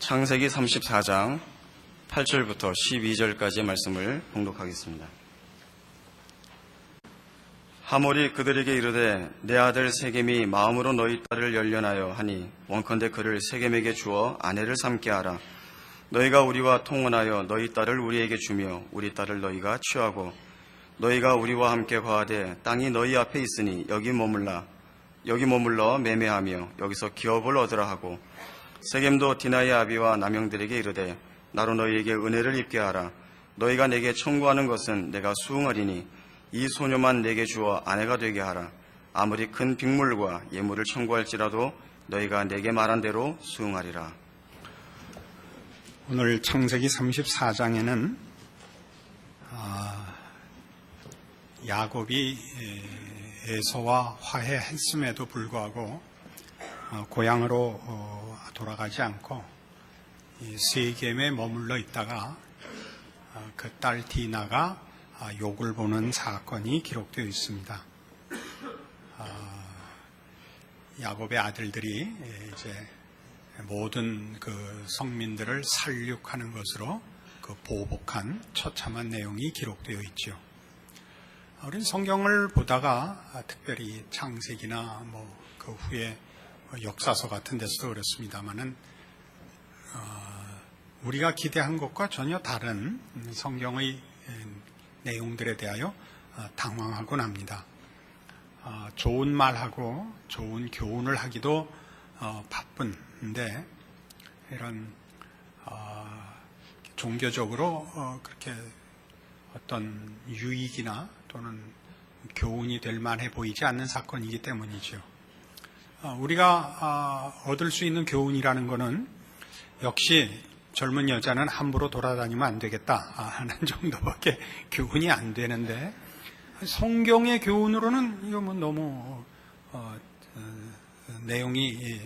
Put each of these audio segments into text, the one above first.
창세기 34장 8절부터 12절까지의 말씀을 봉독하겠습니다. 하몰이 그들에게 이르되 내 아들 세겜이 마음으로 너희 딸을 열련하여 하니 원컨대 그를 세겜에게 주어 아내를 삼게 하라. 너희가 우리와 통혼하여 너희 딸을 우리에게 주며 우리 딸을 너희가 취하고 너희가 우리와 함께 거하되 땅이 너희 앞에 있으니 여기 머물러 매매하며 여기서 기업을 얻으라 하고, 세겜도 디나의 아비와 남형들에게 이르되 나로 너희에게 은혜를 입게 하라. 너희가 내게 청구하는 것은 내가 수응하리니 이 소녀만 내게 주어 아내가 되게 하라. 아무리 큰 빅물과 예물을 청구할지라도 너희가 내게 말한 대로 수응하리라. 오늘 창세기 34장에는 야곱이 에서와 화해했음에도 불구하고 고향으로 돌아가지 않고 세겜에 머물러 있다가 그 딸 디나가 욕을 보는 사건이 기록되어 있습니다. 야곱의 아들들이 이제 모든 그 성민들을 살육하는 것으로 그 보복한 처참한 내용이 기록되어 있죠. 우리는 성경을 보다가 특별히 창세기나 그 후에 역사서 같은 데서도 그렇습니다만은 우리가 기대한 것과 전혀 다른 성경의 내용들에 대하여 당황하곤 합니다. 좋은 말하고 좋은 교훈을 하기도 바쁜데 이런 종교적으로 그렇게 어떤 유익이나 또는 교훈이 될 만해 보이지 않는 사건이기 때문이죠. 우리가 얻을 수 있는 교훈이라는 것은 역시 젊은 여자는 함부로 돌아다니면 안 되겠다 하는 정도밖에 교훈이 안 되는데, 성경의 교훈으로는 이거 너무 내용이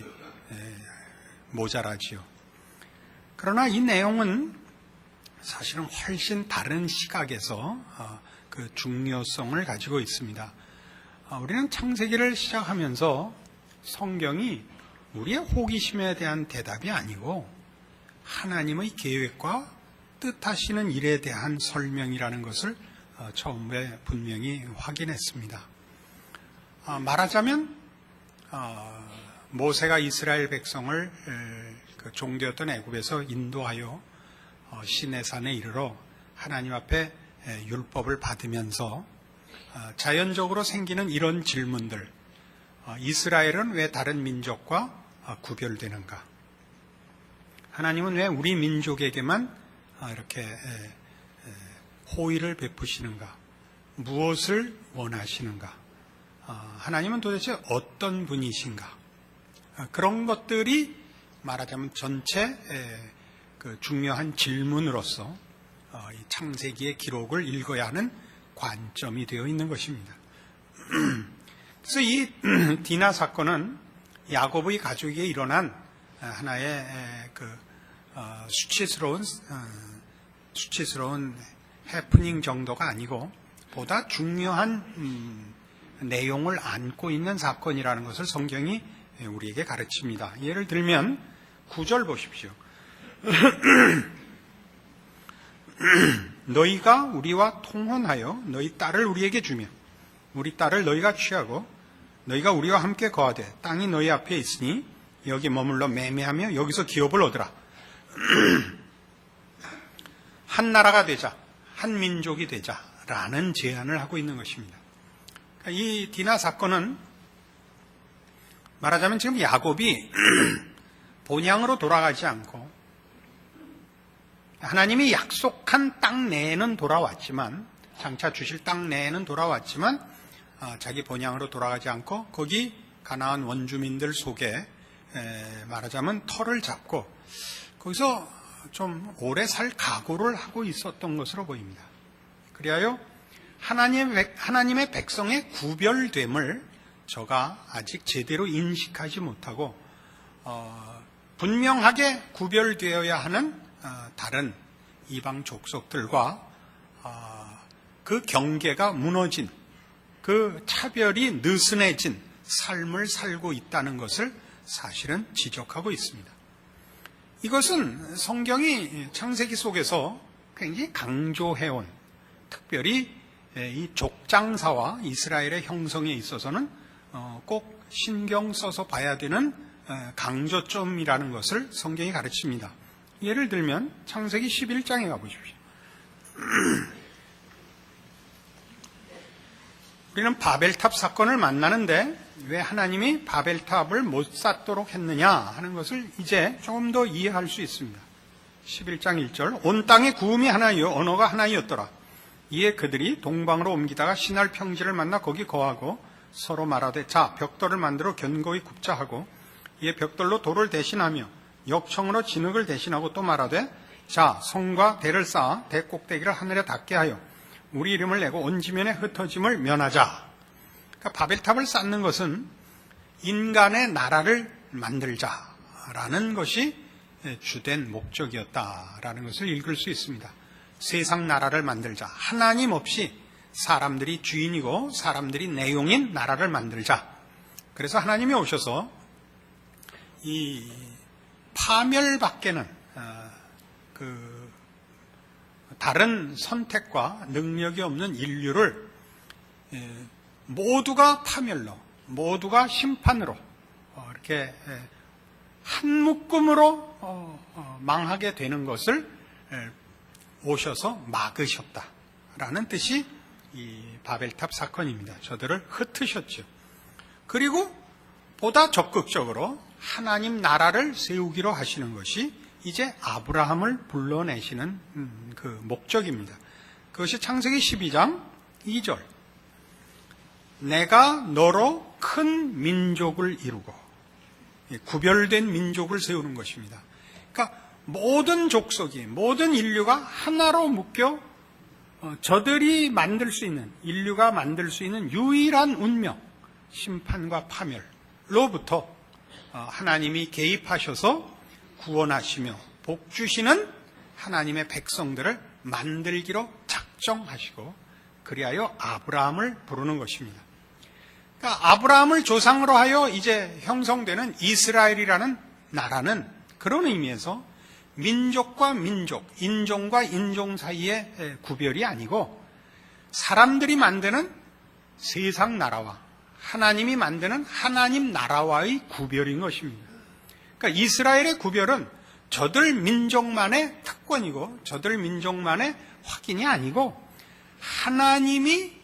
모자라지요. 그러나 이 내용은 사실은 훨씬 다른 시각에서 그 중요성을 가지고 있습니다. 우리는 창세기를 시작하면서 성경이 우리의 호기심에 대한 대답이 아니고 하나님의 계획과 뜻하시는 일에 대한 설명이라는 것을 처음에 분명히 확인했습니다. 말하자면 모세가 이스라엘 백성을 그 종되었던 애굽에서 인도하여 시내산에 이르러 하나님 앞에 율법을 받으면서 자연적으로 생기는 이런 질문들, 이스라엘은 왜 다른 민족과 구별되는가? 하나님은 왜 우리 민족에게만 이렇게 호의를 베푸시는가? 무엇을 원하시는가? 하나님은 도대체 어떤 분이신가? 그런 것들이 말하자면 전체 그 중요한 질문으로서 이 창세기의 기록을 읽어야 하는 관점이 되어 있는 것입니다. 그래서 이 디나 사건은 야곱의 가족에게 일어난 하나의 그 수치스러운 해프닝 정도가 아니고 보다 중요한 내용을 안고 있는 사건이라는 것을 성경이 우리에게 가르칩니다. 예를 들면 9절 보십시오. 너희가 우리와 통혼하여 너희 딸을 우리에게 주며 우리 딸을 너희가 취하고 너희가 우리와 함께 거하되 땅이 너희 앞에 있으니 여기 머물러 매매하며 여기서 기업을 얻으라. 한 나라가 되자, 한 민족이 되자라는 제안을 하고 있는 것입니다. 이 디나 사건은 말하자면 지금 야곱이 본향으로 돌아가지 않고 하나님이 약속한 땅 내에는 돌아왔지만, 장차 주실 땅 내에는 돌아왔지만 자기 본향으로 돌아가지 않고 거기 가나안 원주민들 속에 말하자면 터를 잡고 거기서 좀 오래 살 각오를 하고 있었던 것으로 보입니다. 그리하여 하나님의 백성의 구별됨을 저가 아직 제대로 인식하지 못하고 분명하게 구별되어야 하는 다른 이방 족속들과 그 경계가 무너진, 그 차별이 느슨해진 삶을 살고 있다는 것을 사실은 지적하고 있습니다. 이것은 성경이 창세기 속에서 굉장히 강조해온, 특별히 이 족장사와 이스라엘의 형성에 있어서는 꼭 신경 써서 봐야 되는 강조점이라는 것을 성경이 가르칩니다. 예를 들면 창세기 11장에 가보십시오. 우리는 바벨탑 사건을 만나는데 왜 하나님이 바벨탑을 못 쌓도록 했느냐 하는 것을 이제 조금 더 이해할 수 있습니다. 11장 1절, 온 땅에 구음이 하나이요 언어가 하나이었더라. 이에 그들이 동방으로 옮기다가 시날 평지를 만나 거기 거하고 서로 말하되 자 벽돌을 만들어 견고히 굽자 하고, 이에 벽돌로 돌을 대신하며 역청으로 진흙을 대신하고 또 말하되 자 성과 대를 쌓아 대 꼭대기를 하늘에 닿게 하여 우리 이름을 내고 온 지면에 흩어짐을 면하자. 그러니까 바벨탑을 쌓는 것은 인간의 나라를 만들자라는 것이 주된 목적이었다라는 것을 읽을 수 있습니다. 세상 나라를 만들자. 하나님 없이 사람들이 주인이고 사람들이 내용인 나라를 만들자. 그래서 하나님이 오셔서 이 파멸밖에는 다른 선택과 능력이 없는 인류를 모두가 파멸로, 모두가 심판으로 이렇게 한 묶음으로 망하게 되는 것을 오셔서 막으셨다라는 뜻이 이 바벨탑 사건입니다. 저들을 흩으셨죠. 그리고 보다 적극적으로 하나님 나라를 세우기로 하시는 것이 이제 아브라함을 불러내시는 그 목적입니다. 그것이 창세기 12장 2절. 내가 너로 큰 민족을 이루고, 구별된 민족을 세우는 것입니다. 그러니까 모든 족속이, 모든 인류가 하나로 묶여 저들이 만들 수 있는, 인류가 만들 수 있는 유일한 운명, 심판과 파멸로부터 하나님이 개입하셔서 구원하시며 복 주시는 하나님의 백성들을 만들기로 작정하시고 그리하여 아브라함을 부르는 것입니다. 그러니까 아브라함을 조상으로 하여 이제 형성되는 이스라엘이라는 나라는 그런 의미에서 민족과 민족, 인종과 인종 사이의 구별이 아니고 사람들이 만드는 세상 나라와 하나님이 만드는 하나님 나라와의 구별인 것입니다. 그러니까 이스라엘의 구별은 저들 민족만의 특권이고 저들 민족만의 확인이 아니고 하나님이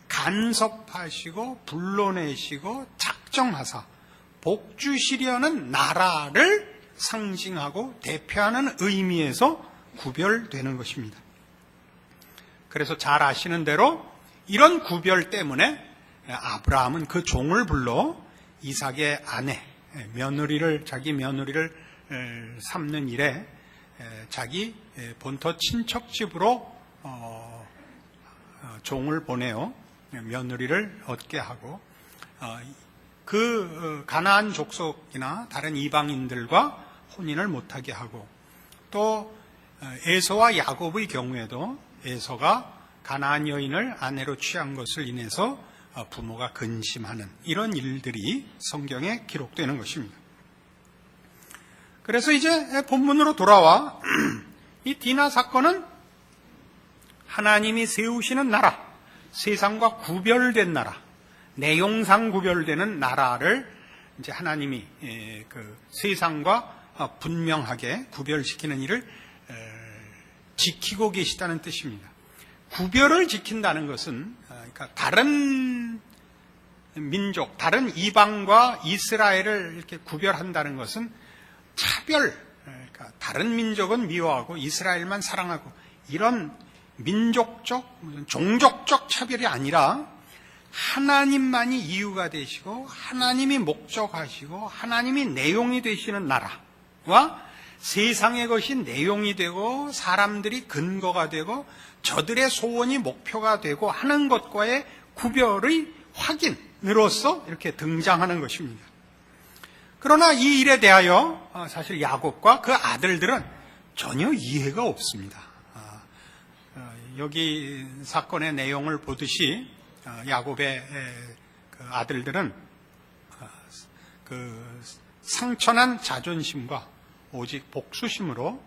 간섭하시고 불러내시고 작정하사 복 주시려는 나라를 상징하고 대표하는 의미에서 구별되는 것입니다. 그래서 잘 아시는 대로 이런 구별 때문에 아브라함은 그 종을 불러 이삭의 아내, 자기 며느리를 삼는 일에 자기 본토 친척 집으로 종을 보내어 며느리를 얻게 하고 그 가나안 족속이나 다른 이방인들과 혼인을 못하게 하고 또 에서와 야곱의 경우에도 에서가 가나안 여인을 아내로 취한 것을 인해서 부모가 근심하는 이런 일들이 성경에 기록되는 것입니다. 그래서 이제 본문으로 돌아와 이 디나 사건은 하나님이 세우시는 나라, 세상과 구별된 나라, 내용상 구별되는 나라를 이제 하나님이 그 세상과 분명하게 구별시키는 일을 지키고 계시다는 뜻입니다. 구별을 지킨다는 것은 그러니까 다른 민족, 다른 이방과 이스라엘을 이렇게 구별한다는 것은 차별, 그러니까 다른 민족은 미워하고 이스라엘만 사랑하고 이런 민족적, 종족적 차별이 아니라 하나님만이 이유가 되시고 하나님이 목적하시고 하나님이 내용이 되시는 나라와 세상의 것이 내용이 되고 사람들이 근거가 되고 저들의 소원이 목표가 되고 하는 것과의 구별의 확인으로서 이렇게 등장하는 것입니다. 그러나 이 일에 대하여 사실 야곱과 그 아들들은 전혀 이해가 없습니다. 여기 사건의 내용을 보듯이 야곱의 그 아들들은 그 상처난 자존심과 오직 복수심으로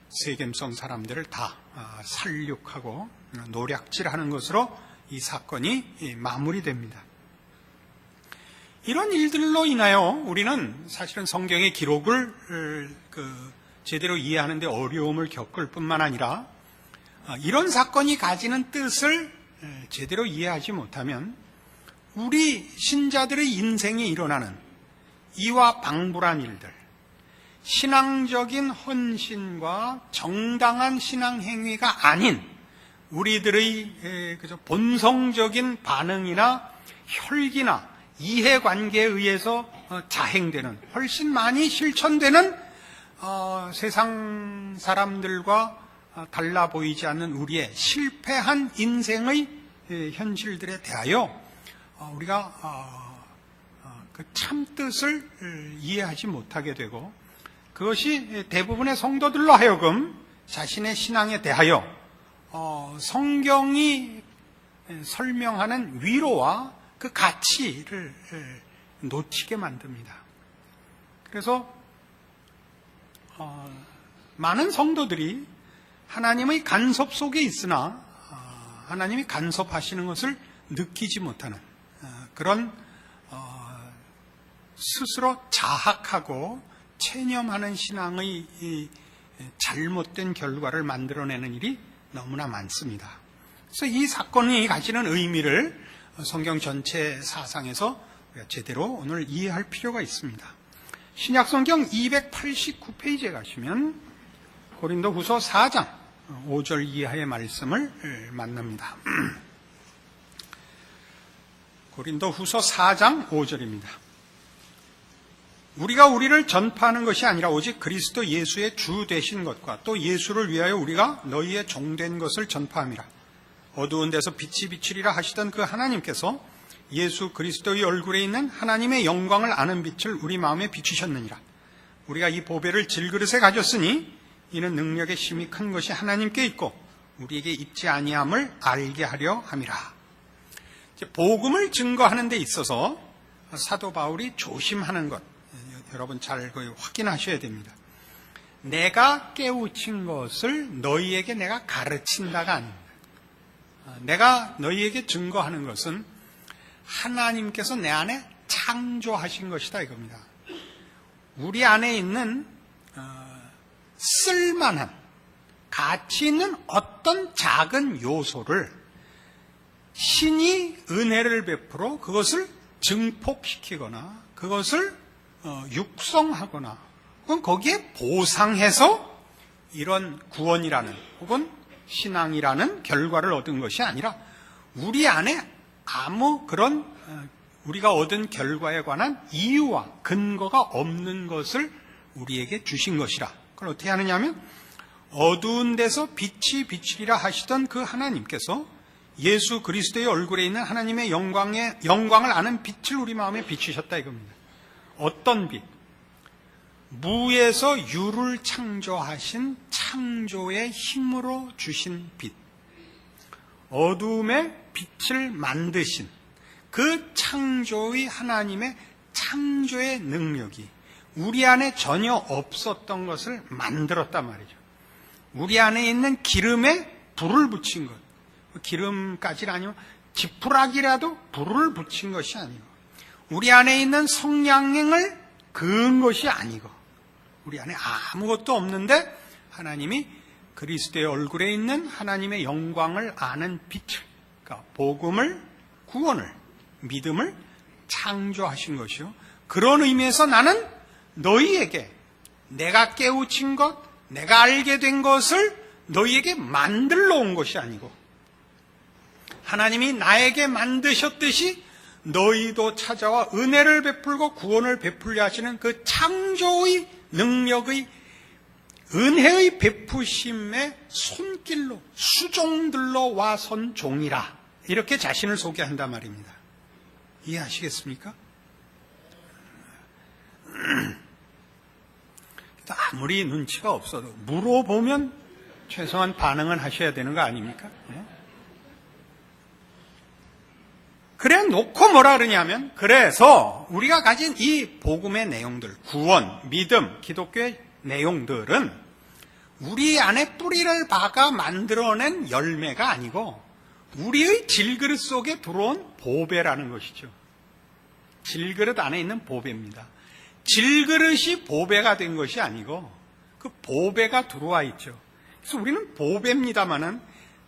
세겜성 사람들을 다 살육하고 노략질하는 것으로 이 사건이 마무리됩니다. 이런 일들로 인하여 우리는 사실은 성경의 기록을 제대로 이해하는 데 어려움을 겪을 뿐만 아니라 이런 사건이 가지는 뜻을 제대로 이해하지 못하면 우리 신자들의 인생에 일어나는 이와 방불한 일들, 신앙적인 헌신과 정당한 신앙 행위가 아닌 우리들의 본성적인 반응이나 혈기나 이해관계에 의해서 자행되는, 훨씬 많이 실천되는 세상 사람들과 달라 보이지 않는 우리의 실패한 인생의 현실들에 대하여 우리가 그 참뜻을 이해하지 못하게 되고, 그것이 대부분의 성도들로 하여금 자신의 신앙에 대하여 성경이 설명하는 위로와 그 가치를 놓치게 만듭니다. 그래서 많은 성도들이 하나님의 간섭 속에 있으나 하나님이 간섭하시는 것을 느끼지 못하는 그런 스스로 자학하고 체념하는 신앙의 잘못된 결과를 만들어내는 일이 너무나 많습니다. 그래서 이 사건이 가지는 의미를 성경 전체 사상에서 우리가 제대로 오늘 이해할 필요가 있습니다. 신약성경 289페이지에 가시면 고린도후서 4장 5절 이하의 말씀을 만납니다. 고린도후서 4장 5절입니다. 우리가 우리를 전파하는 것이 아니라 오직 그리스도 예수의 주 되신 것과 또 예수를 위하여 우리가 너희의 종된 것을 전파함이라. 어두운 데서 빛이 비치리라 하시던 그 하나님께서 예수 그리스도의 얼굴에 있는 하나님의 영광을 아는 빛을 우리 마음에 비추셨느니라. 우리가 이 보배를 질그릇에 가졌으니 이는 능력의 힘이 큰 것이 하나님께 있고 우리에게 있지 아니함을 알게 하려 함이라. 복음을 증거하는 데 있어서 사도 바울이 조심하는 것, 여러분 잘 확인하셔야 됩니다. 내가 깨우친 것을 너희에게 내가 가르친다가 아닙니다. 내가 너희에게 증거하는 것은 하나님께서 내 안에 창조하신 것이다 이겁니다. 우리 안에 있는 쓸만한 가치 있는 어떤 작은 요소를 신이 은혜를 베풀어 그것을 증폭시키거나 그것을 육성하거나 혹은 거기에 보상해서 이런 구원이라는 혹은 신앙이라는 결과를 얻은 것이 아니라 우리 안에 아무 그런 우리가 얻은 결과에 관한 이유와 근거가 없는 것을 우리에게 주신 것이라. 그걸 어떻게 하느냐면 어두운 데서 빛이 비치리라 하시던 그 하나님께서 예수 그리스도의 얼굴에 있는 하나님의 영광을 아는 빛을 우리 마음에 비추셨다 이겁니다. 어떤 빛? 무에서 유를 창조하신 창조의 힘으로 주신 빛. 어두움에 빛을 만드신 그 창조의 하나님의 창조의 능력이 우리 안에 전혀 없었던 것을 만들었단 말이죠. 우리 안에 있는 기름에 불을 붙인 것. 기름까지는 아니고 지푸라기라도 불을 붙인 것이 아니고 우리 안에 있는 성냥행을 그은 것이 아니고 우리 안에 아무것도 없는데 하나님이 그리스도의 얼굴에 있는 하나님의 영광을 아는 빛을, 그러니까 복음을, 구원을, 믿음을 창조하신 것이요. 그런 의미에서 나는 너희에게 내가 깨우친 것, 내가 알게 된 것을 너희에게 만들러 온 것이 아니고 하나님이 나에게 만드셨듯이 너희도 찾아와 은혜를 베풀고 구원을 베풀려 하시는 그 창조의 능력의 은혜의 베푸심의 손길로 수종들로 와선 종이라 이렇게 자신을 소개한단 말입니다. 이해하시겠습니까? 아무리 눈치가 없어도 물어보면 최소한 반응은 하셔야 되는 거 아닙니까? 네? 그래 놓고 뭐라 그러냐면 그래서 우리가 가진 이 복음의 내용들, 구원, 믿음, 기독교의 내용들은 우리 안에 뿌리를 박아 만들어낸 열매가 아니고 우리의 질그릇 속에 들어온 보배라는 것이죠. 질그릇 안에 있는 보배입니다. 질그릇이 보배가 된 것이 아니고 그 보배가 들어와 있죠. 그래서 우리는 보배입니다마는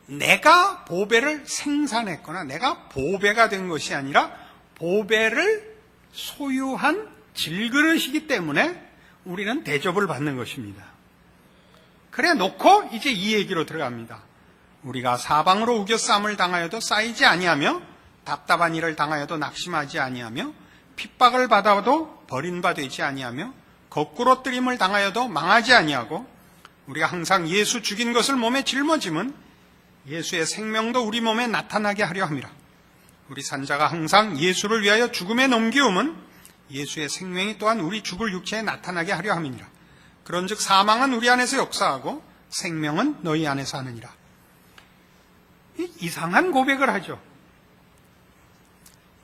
내가 보배를 생산했거나 내가 보배가 된 것이 아니라 보배를 소유한 질그릇이기 때문에 우리는 대접을 받는 것입니다. 그래 놓고 이제 이 얘기로 들어갑니다. 우리가 사방으로 우겨싸움을 당하여도 쌓이지 아니하며 답답한 일을 당하여도 낙심하지 아니하며 핍박을 받아도 버림받지 아니하며 거꾸로 뜨림을 당하여도 망하지 아니하고 우리가 항상 예수 죽인 것을 몸에 짊어짐은 예수의 생명도 우리 몸에 나타나게 하려 함이라. 우리 산자가 항상 예수를 위하여 죽음에 넘기움은 예수의 생명이 또한 우리 죽을 육체에 나타나게 하려 함이니라. 그런즉 사망은 우리 안에서 역사하고 생명은 너희 안에서 하느니라. 이상한 고백을 하죠.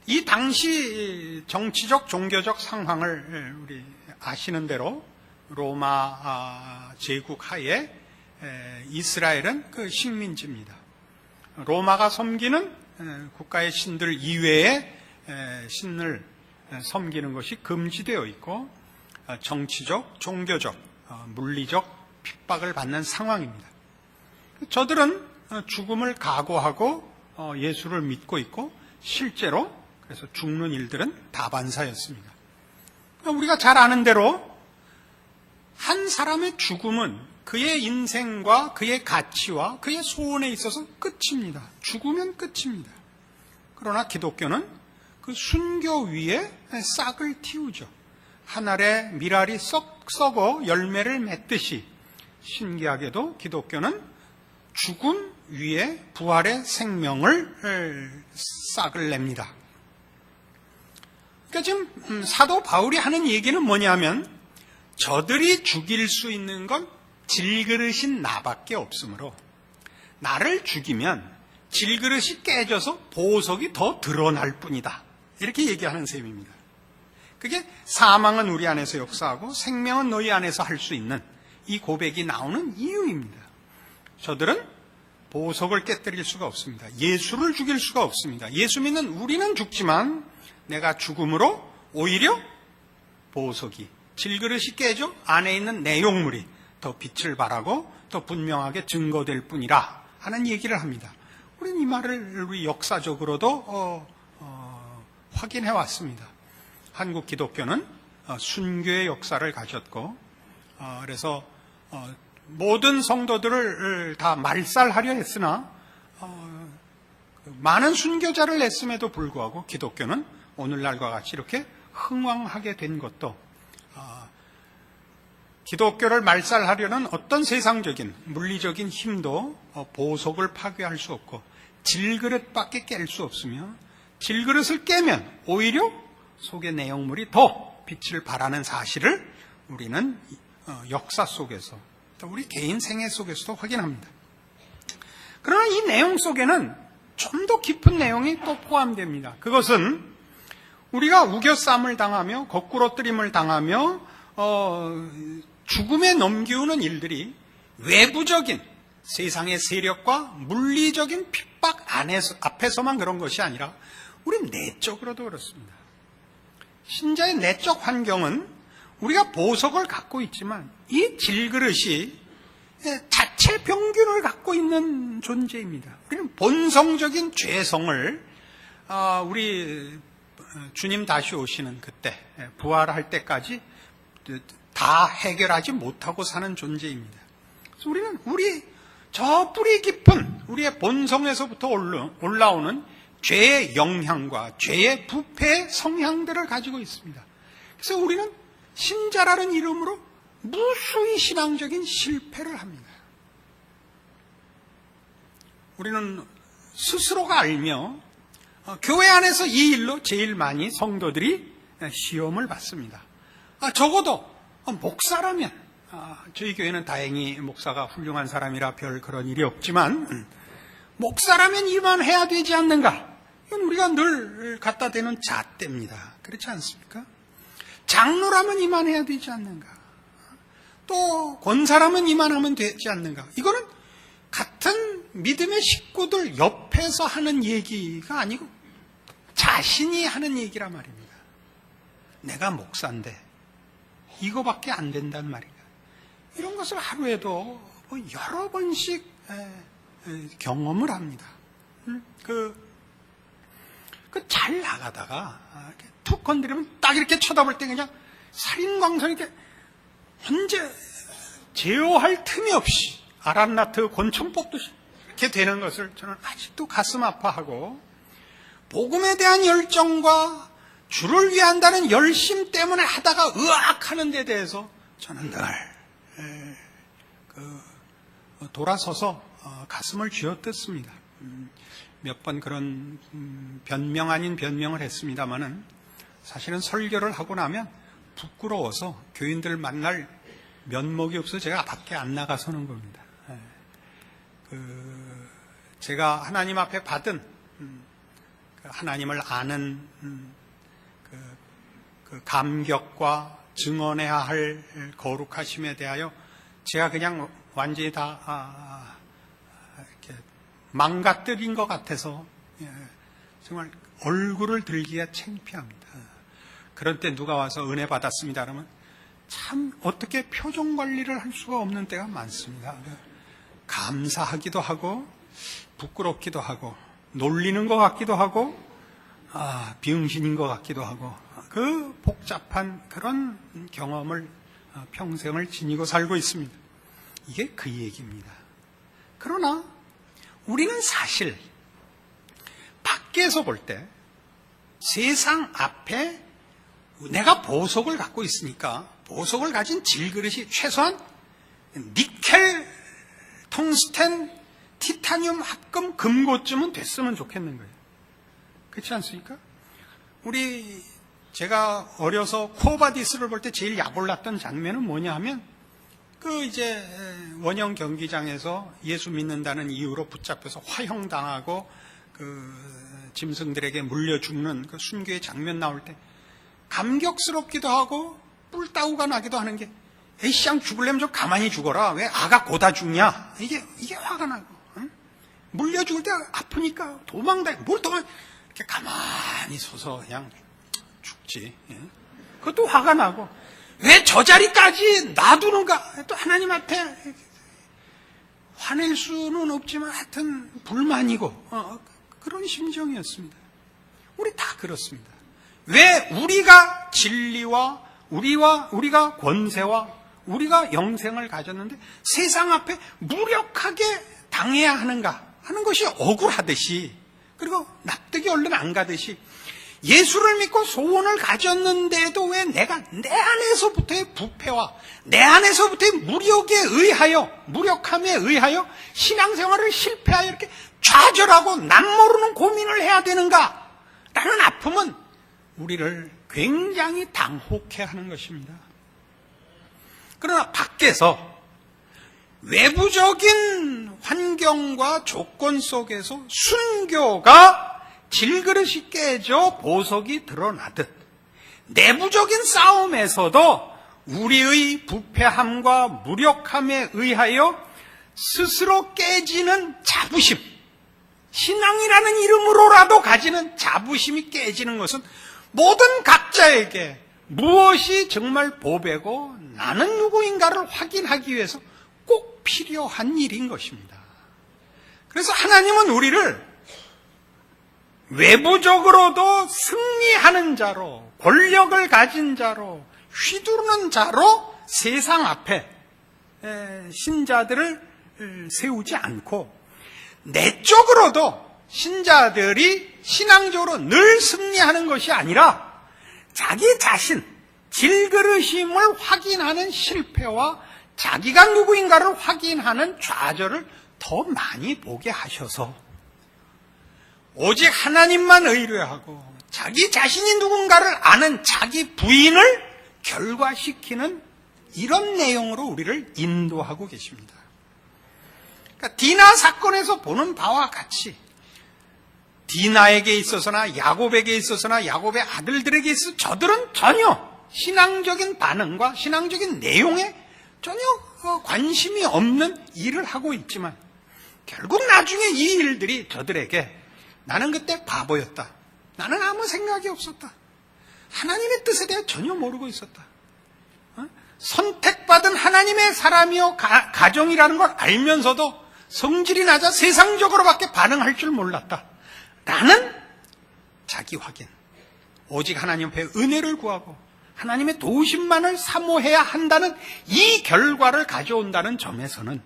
이 당시 정치적 종교적 상황을 우리 아시는 대로 로마 제국 하에 이스라엘은 그 식민지입니다. 로마가 섬기는 국가의 신들 이외의 신을 섬기는 것이 금지되어 있고 정치적, 종교적, 물리적 핍박을 받는 상황입니다. 저들은 죽음을 각오하고 예수를 믿고 있고 실제로 그래서 죽는 일들은 다반사였습니다. 우리가 잘 아는 대로 한 사람의 죽음은 그의 인생과 그의 가치와 그의 소원에 있어서 끝입니다. 죽으면 끝입니다. 그러나 기독교는 그 순교 위에 싹을 틔우죠. 한 알의 밀알이 썩어 열매를 맺듯이 신기하게도 기독교는 죽음 위에 부활의 생명을 싹을 냅니다. 그러니까 지금 사도 바울이 하는 얘기는 뭐냐면 저들이 죽일 수 있는 건 질그릇인 나밖에 없으므로 나를 죽이면 질그릇이 깨져서 보석이 더 드러날 뿐이다. 이렇게 얘기하는 셈입니다. 그게 사망은 우리 안에서 역사하고 생명은 너희 안에서 할 수 있는 이 고백이 나오는 이유입니다. 저들은 보석을 깨뜨릴 수가 없습니다. 예수를 죽일 수가 없습니다. 예수 믿는 우리는 죽지만 내가 죽음으로 오히려 보석이 질그릇이 깨져 안에 있는 내용물이 더 빛을 발하고 더 분명하게 증거될 뿐이라 하는 얘기를 합니다. 우리는 이 말을 우리 역사적으로도 확인해 왔습니다. 한국 기독교는 순교의 역사를 가졌고 그래서 모든 성도들을 다 말살하려 했으나 많은 순교자를 냈음에도 불구하고 기독교는 오늘날과 같이 이렇게 흥왕하게 된 것도 기독교를 말살하려는 어떤 세상적인 물리적인 힘도 보석을 파괴할 수 없고 질그릇밖에 깰 수 없으며 질그릇을 깨면 오히려 속의 내용물이 더 빛을 발하는 사실을 우리는 역사 속에서 또 우리 개인 생애 속에서도 확인합니다. 그러나 이 내용 속에는 좀 더 깊은 내용이 또 포함됩니다. 그것은 우리가 우겨싸움을 당하며 거꾸로 뜨림을 당하며 죽음에 넘기우는 일들이 외부적인 세상의 세력과 물리적인 핍박 앞에서만 그런 것이 아니라 우리 내적으로도 그렇습니다. 신자의 내적 환경은 우리가 보석을 갖고 있지만 이 질그릇이 자체 평균을 갖고 있는 존재입니다. 우리는 본성적인 죄성을 우리 주님 다시 오시는 그때 부활할 때까지 다 해결하지 못하고 사는 존재입니다. 그래서 우리는 저 뿌리 깊은 우리의 본성에서부터 올라오는 죄의 영향과 죄의 부패의 성향들을 가지고 있습니다. 그래서 우리는 신자라는 이름으로 무수히 신앙적인 실패를 합니다. 우리는 스스로가 알며 교회 안에서 이 일로 제일 많이 성도들이 시험을 받습니다. 적어도 목사라면 저희 교회는 다행히 목사가 훌륭한 사람이라 별 그런 일이 없지만 목사라면 이만 해야 되지 않는가? 이건 우리가 늘 갖다 대는 잣대입니다. 그렇지 않습니까? 장로라면 이만 해야 되지 않는가? 또 권 사람은 이만하면 되지 않는가? 이거는 같은 믿음의 식구들 옆에서 하는 얘기가 아니고 자신이 하는 얘기란 말입니다. 내가 목사인데 이거밖에 안 된단 말이야. 이런 것을 하루에도 여러 번씩 경험을 합니다. 잘 나가다가 이렇게 툭 건드리면 딱 이렇게 쳐다볼 때 그냥 살인광선이 이렇게 언제 제어할 틈이 없이 아란나트 권총 뽑듯이 이렇게 되는 것을 저는 아직도 가슴 아파하고, 복음에 대한 열정과 주를 위한다는 열심 때문에 하다가 의악하는 데 대해서 저는 늘 돌아서서 가슴을 쥐어뜯습니다. 몇 번 그런 변명 아닌 변명을 했습니다마는 사실은 설교를 하고 나면 부끄러워서 교인들 만날 면목이 없어서 제가 밖에 안 나가서는 겁니다. 제가 하나님 앞에 받은 하나님을 아는 그 감격과 증언해야 할 거룩하심에 대하여 제가 그냥 완전히 다 이렇게 망가뜨린 것 같아서 정말 얼굴을 들기가 창피합니다. 그런 때 누가 와서 은혜 받았습니다 그러면 참 어떻게 표정 관리를 할 수가 없는 때가 많습니다. 감사하기도 하고 부끄럽기도 하고 놀리는 것 같기도 하고 비응신인 것 같기도 하고, 그 복잡한 그런 경험을 평생을 지니고 살고 있습니다. 이게 그 얘기입니다. 그러나 우리는 사실 밖에서 볼 때 세상 앞에 내가 보석을 갖고 있으니까 보석을 가진 질그릇이 최소한 니켈, 텅스텐, 티타늄 합금 금고쯤은 됐으면 좋겠는 거예요. 그렇지 않습니까? 제가 어려서 쿠오바디스를 볼 때 제일 약올랐던 장면은 뭐냐 하면, 원형 경기장에서 예수 믿는다는 이유로 붙잡혀서 화형당하고 짐승들에게 물려 죽는 그 순교의 장면 나올 때 감격스럽기도 하고 뿔따구가 나기도 하는 게, 에이씨양 죽으려면 좀 가만히 죽어라. 왜 아가 고다 죽냐? 이게 화가 나고, 응? 물려 죽을 때 아프니까 뭘 도망, 이렇게 가만히 서서 그냥 죽지. 예? 그것도 화가 나고, 왜 저 자리까지 놔두는가? 또 하나님 앞에 화낼 수는 없지만 하여튼 불만이고, 그런 심정이었습니다. 우리 다 그렇습니다. 왜 우리가 진리와 우리가 권세와 우리가 영생을 가졌는데 세상 앞에 무력하게 당해야 하는가 하는 것이 억울하듯이, 그리고 납득이 얼른 안 가듯이, 예수를 믿고 소원을 가졌는데도 왜 내가 내 안에서부터의 부패와 내 아내서부터의 무력함에 의하여 신앙생활을 실패하여 이렇게 좌절하고 남모르는 고민을 해야 되는가 라는 아픔은 우리를 굉장히 당혹해 하는 것입니다. 그러나 밖에서 외부적인 환경과 조건 속에서 순교가 질그릇이 깨져 보석이 드러나듯, 내부적인 싸움에서도 우리의 부패함과 무력함에 의하여 스스로 깨지는 자부심, 신앙이라는 이름으로라도 가지는 자부심이 깨지는 것은 모든 각자에게 무엇이 정말 보배고 나는 누구인가를 확인하기 위해서 꼭 필요한 일인 것입니다. 그래서 하나님은 우리를 외부적으로도 승리하는 자로, 권력을 가진 자로, 휘두르는 자로 세상 앞에 신자들을 세우지 않고, 내적으로도 신자들이 신앙적으로 늘 승리하는 것이 아니라 자기 자신, 질그릇임을 확인하는 실패와 자기가 누구인가를 확인하는 좌절을 더 많이 보게 하셔서 오직 하나님만 의뢰하고 자기 자신이 누군가를 아는 자기 부인을 결과시키는 이런 내용으로 우리를 인도하고 계십니다. 그러니까 디나 사건에서 보는 바와 같이 디나에게 있어서나 야곱에게 있어서나 야곱의 아들들에게 있어서 저들은 전혀 신앙적인 반응과 신앙적인 내용에 전혀 관심이 없는 일을 하고 있지만 결국 나중에 이 일들이 저들에게 나는 그때 바보였다. 나는 아무 생각이 없었다. 하나님의 뜻에 대해 전혀 모르고 있었다. 선택받은 하나님의 사람이요 가정이라는 걸 알면서도 성질이 낮아 세상적으로밖에 반응할 줄 몰랐다. 라는 자기 확인. 오직 하나님 앞에 은혜를 구하고 하나님의 도우심만을 사모해야 한다는 이 결과를 가져온다는 점에서는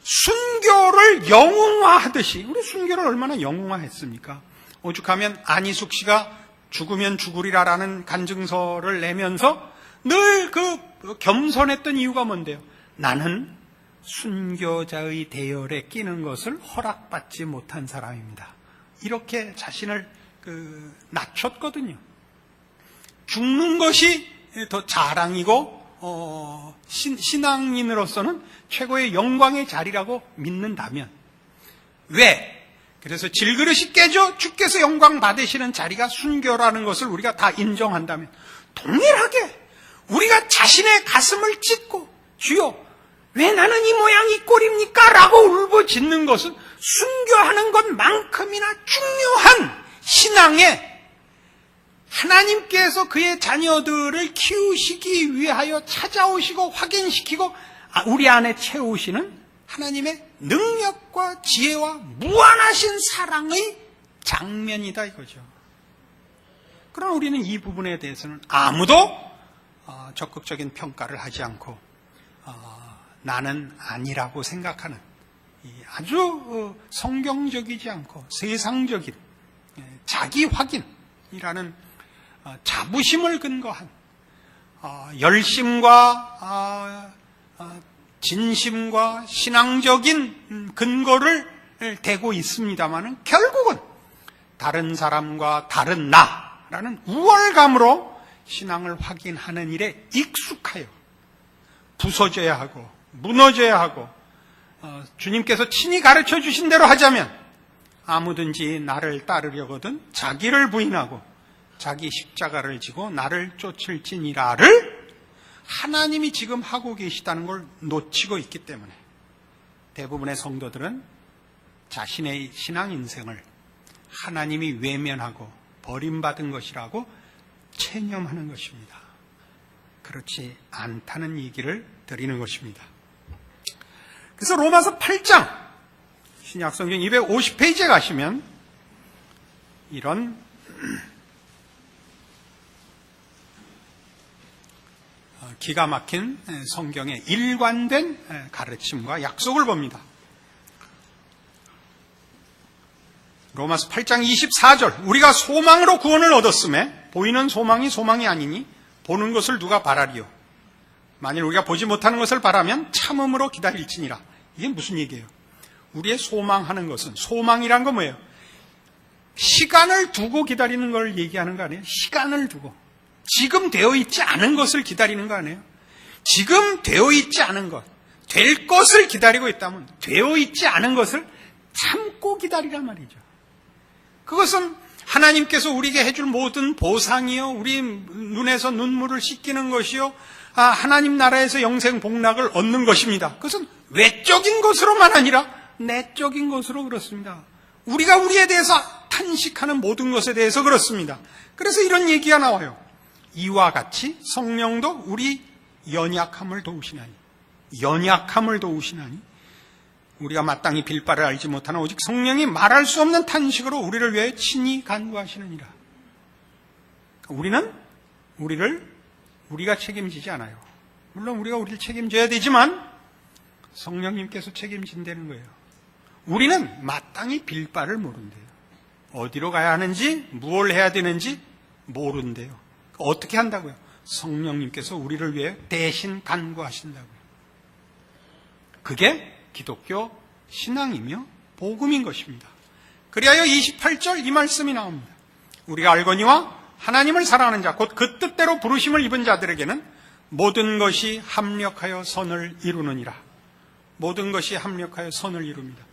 순교를 영웅화하듯이, 우리 순교를 얼마나 영웅화했습니까? 오죽하면 안희숙 씨가 죽으면 죽으리라라는 간증서를 내면서 늘 그 겸손했던 이유가 뭔데요? 나는 순교자의 대열에 끼는 것을 허락받지 못한 사람입니다. 이렇게 자신을 낮췄거든요. 죽는 것이 더 자랑이고 신앙인으로서는 최고의 영광의 자리라고 믿는다면 왜? 그래서 질그릇이 깨져 주께서 영광 받으시는 자리가 순교라는 것을 우리가 다 인정한다면 동일하게 우리가 자신의 가슴을 찢고 주여 왜 나는 이 모양 이 꼴입니까? 라고 울부짖는 것은 순교하는 것만큼이나 중요한 신앙에 하나님께서 그의 자녀들을 키우시기 위하여 찾아오시고 확인시키고 우리 안에 채우시는 하나님의 능력과 지혜와 무한하신 사랑의 장면이다 이거죠. 그럼 우리는 이 부분에 대해서는 아무도 적극적인 평가를 하지 않고 나는 아니라고 생각하는 아주 성경적이지 않고 세상적인 자기 확인이라는 자부심을 근거한 열심과 진심과 신앙적인 근거를 대고 있습니다만 결국은 다른 사람과 다른 나라는 우월감으로 신앙을 확인하는 일에 익숙하여 부서져야 하고 무너져야 하고 주님께서 친히 가르쳐 주신 대로 하자면 아무든지 나를 따르려거든 자기를 부인하고 자기 십자가를 지고 나를 쫓을지니라를 하나님이 지금 하고 계시다는 걸 놓치고 있기 때문에 대부분의 성도들은 자신의 신앙 인생을 하나님이 외면하고 버림받은 것이라고 체념하는 것입니다. 그렇지 않다는 얘기를 드리는 것입니다. 그래서 로마서 8장 신약성경 250페이지에 가시면 이런 기가 막힌 성경의 일관된 가르침과 약속을 봅니다. 로마서 8장 24절 우리가 소망으로 구원을 얻었음에 보이는 소망이 소망이 아니니 보는 것을 누가 바라리요. 만일 우리가 보지 못하는 것을 바라면 참음으로 기다릴지니라. 이게 무슨 얘기예요? 우리의 소망하는 것은 소망이란 건 뭐예요? 시간을 두고 기다리는 걸 얘기하는 거 아니에요? 시간을 두고 지금 되어 있지 않은 것을 기다리는 거 아니에요? 지금 되어 있지 않은 것, 될 것을 기다리고 있다면 되어 있지 않은 것을 참고 기다리란 말이죠. 그것은 하나님께서 우리에게 해줄 모든 보상이요, 우리 눈에서 눈물을 씻기는 것이요, 하나님 나라에서 영생 복락을 얻는 것입니다. 그것은 외적인 것으로만 아니라 내적인 것으로 그렇습니다. 우리가 우리에 대해서 탄식하는 모든 것에 대해서 그렇습니다. 그래서 이런 얘기가 나와요. 이와 같이 성령도 우리 연약함을 도우시나니 우리가 마땅히 빌 바를 알지 못하나 오직 성령이 말할 수 없는 탄식으로 우리를 위해 친히 간구하시느니라. 우리는 우리가 책임지지 않아요. 물론 우리가 우리를 책임져야 되지만 성령님께서 책임진다는 거예요. 우리는 마땅히 빌 바를 모른대요. 어디로 가야 하는지 무엇을 해야 되는지 모른대요. 어떻게 한다고요? 성령님께서 우리를 위해 대신 간구하신다고요. 그게 기독교 신앙이며 복음인 것입니다. 그리하여 28절 이 말씀이 나옵니다. 우리가 알거니와 하나님을 사랑하는 자 곧 그 뜻대로 부르심을 입은 자들에게는 모든 것이 합력하여 선을 이루느니라. 모든 것이 합력하여 선을 이룹니다.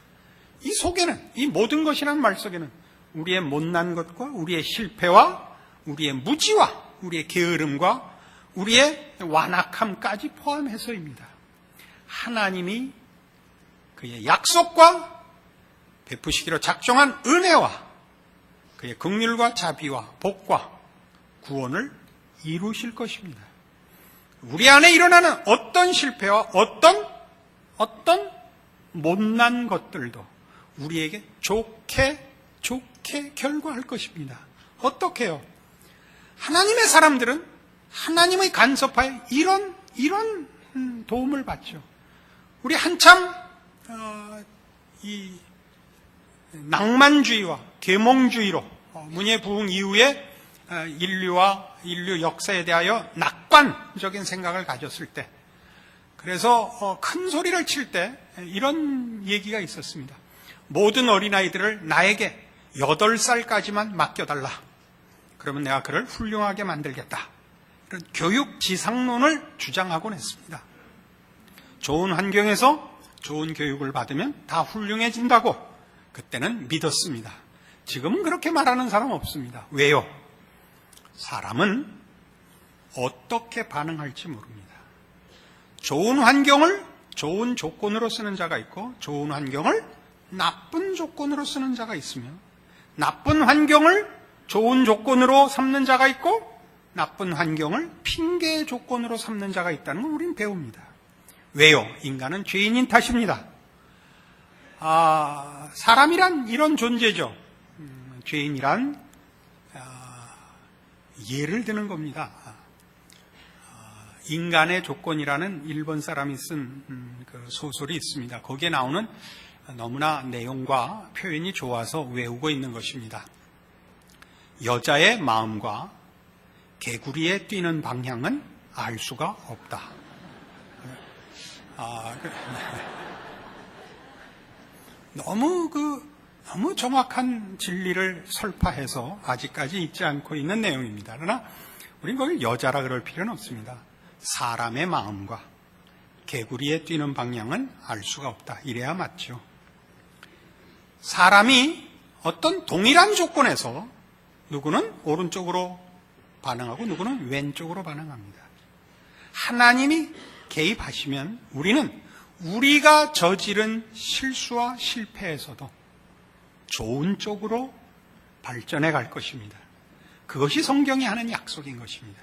이 속에는, 이 모든 것이라는 말 속에는 우리의 못난 것과 우리의 실패와 우리의 무지와 우리의 게으름과 우리의 완악함까지 포함해서입니다. 하나님이 그의 약속과 베푸시기로 작정한 은혜와 그의 긍휼과 자비와 복과 구원을 이루실 것입니다. 우리 안에 일어나는 어떤 실패와 어떤 못난 것들도 우리에게 좋게 결과할 것입니다. 어떻게요? 하나님의 사람들은 하나님의 간섭하에 이런 도움을 받죠. 우리 한참 이 낭만주의와 계몽주의로 문예부흥 이후에 인류 역사에 대하여 낙관적인 생각을 가졌을 때, 그래서 큰 소리를 칠 때 이런 얘기가 있었습니다. 모든 어린아이들을 나에게 8살까지만 맡겨달라. 그러면 내가 그를 훌륭하게 만들겠다. 이런 교육 지상론을 주장하곤 했습니다. 좋은 환경에서 좋은 교육을 받으면 다 훌륭해진다고 그때는 믿었습니다. 지금은 그렇게 말하는 사람 없습니다. 왜요? 사람은 어떻게 반응할지 모릅니다. 좋은 환경을 좋은 조건으로 쓰는 자가 있고, 좋은 환경을 나쁜 조건으로 쓰는 자가 있으며, 나쁜 환경을 좋은 조건으로 삼는 자가 있고, 나쁜 환경을 핑계의 조건으로 삼는 자가 있다는 걸 우리는 배웁니다. 왜요? 인간은 죄인인 탓입니다. 사람이란 이런 존재죠. 죄인이란 예를 드는 겁니다. 인간의 조건이라는 일본 사람이 쓴 그 소설이 있습니다. 거기에 나오는 너무나 내용과 표현이 좋아서 외우고 있는 것입니다. 여자의 마음과 개구리의 뛰는 방향은 알 수가 없다. 너무 정확한 진리를 설파해서 아직까지 잊지 않고 있는 내용입니다. 그러나 우린 거길 여자라 그럴 필요는 없습니다. 사람의 마음과 개구리의 뛰는 방향은 알 수가 없다. 이래야 맞죠. 사람이 어떤 동일한 조건에서 누구는 오른쪽으로 반응하고 누구는 왼쪽으로 반응합니다. 하나님이 개입하시면 우리는 우리가 저지른 실수와 실패에서도 좋은 쪽으로 발전해 갈 것입니다. 그것이 성경이 하는 약속인 것입니다.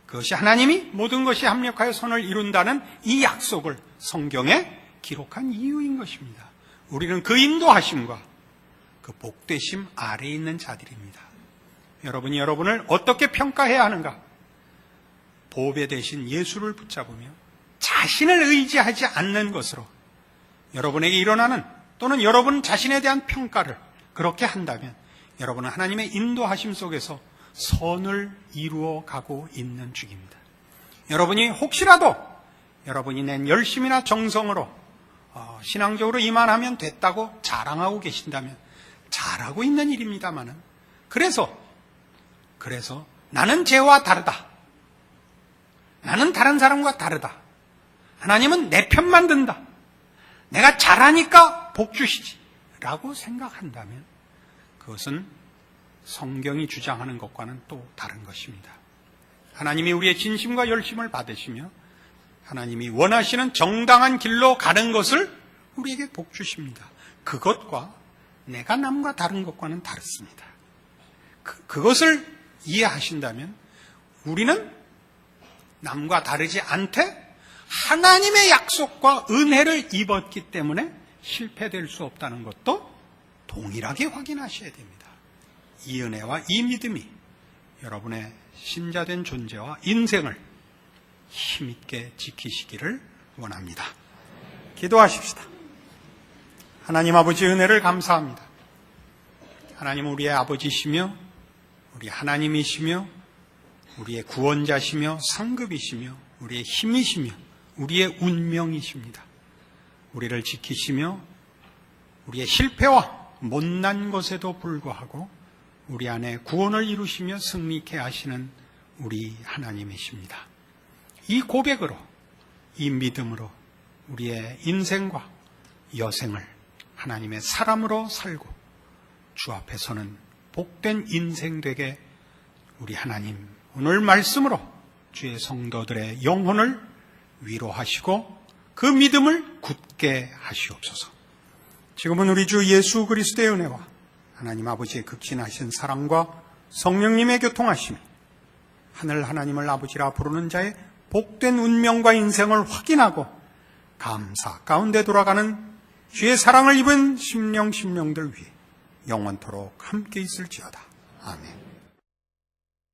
그것이 하나님이 모든 것이 합력하여 선을 이룬다는 이 약속을 성경에 기록한 이유인 것입니다. 우리는 그 인도하심과 그 복되심 아래에 있는 자들입니다. 여러분이 여러분을 어떻게 평가해야 하는가? 보배 되신 예수를 붙잡으며 자신을 의지하지 않는 것으로 여러분에게 일어나는, 또는 여러분 자신에 대한 평가를 그렇게 한다면 여러분은 하나님의 인도하심 속에서 선을 이루어 가고 있는 중입니다. 여러분이 혹시라도 여러분이 낸 열심이나 정성으로 신앙적으로 이만하면 됐다고 자랑하고 계신다면 잘하고 있는 일입니다만은, 그래서 나는 쟤와 다르다, 나는 다른 사람과 다르다, 하나님은 내 편만 든다, 내가 잘하니까 복 주시지 라고 생각한다면 그것은 성경이 주장하는 것과는 또 다른 것입니다. 하나님이 우리의 진심과 열심을 받으시며 하나님이 원하시는 정당한 길로 가는 것을 우리에게 복 주십니다. 그것과 내가 남과 다른 것과는 다릅니다. 그것을 이해하신다면 우리는 남과 다르지 않되 하나님의 약속과 은혜를 입었기 때문에 실패될 수 없다는 것도 동일하게 확인하셔야 됩니다. 이 은혜와 이 믿음이 여러분의 신자된 존재와 인생을 힘있게 지키시기를 원합니다. 기도하십시다. 하나님 아버지, 은혜를 감사합니다. 하나님은 우리의 아버지시며 우리 하나님이시며 우리의 구원자시며 상급이시며 우리의 힘이시며 우리의 운명이십니다. 우리를 지키시며 우리의 실패와 못난 것에도 불구하고 우리 안에 구원을 이루시며 승리케 하시는 우리 하나님이십니다. 이 고백으로, 이 믿음으로 우리의 인생과 여생을 하나님의 사람으로 살고 주 앞에서는 복된 인생 되게 우리 하나님 오늘 말씀으로 주의 성도들의 영혼을 위로하시고 그 믿음을 굳게 하시옵소서. 지금은 우리 주 예수 그리스도의 은혜와 하나님 아버지의 극진하신 사랑과 성령님의 교통하심이 하늘 하나님을 아버지라 부르는 자의 복된 운명과 인생을 확인하고 감사 가운데 돌아가는 주의 사랑을 입은 심령들 위해 영원토록 함께 있을지어다. 아멘.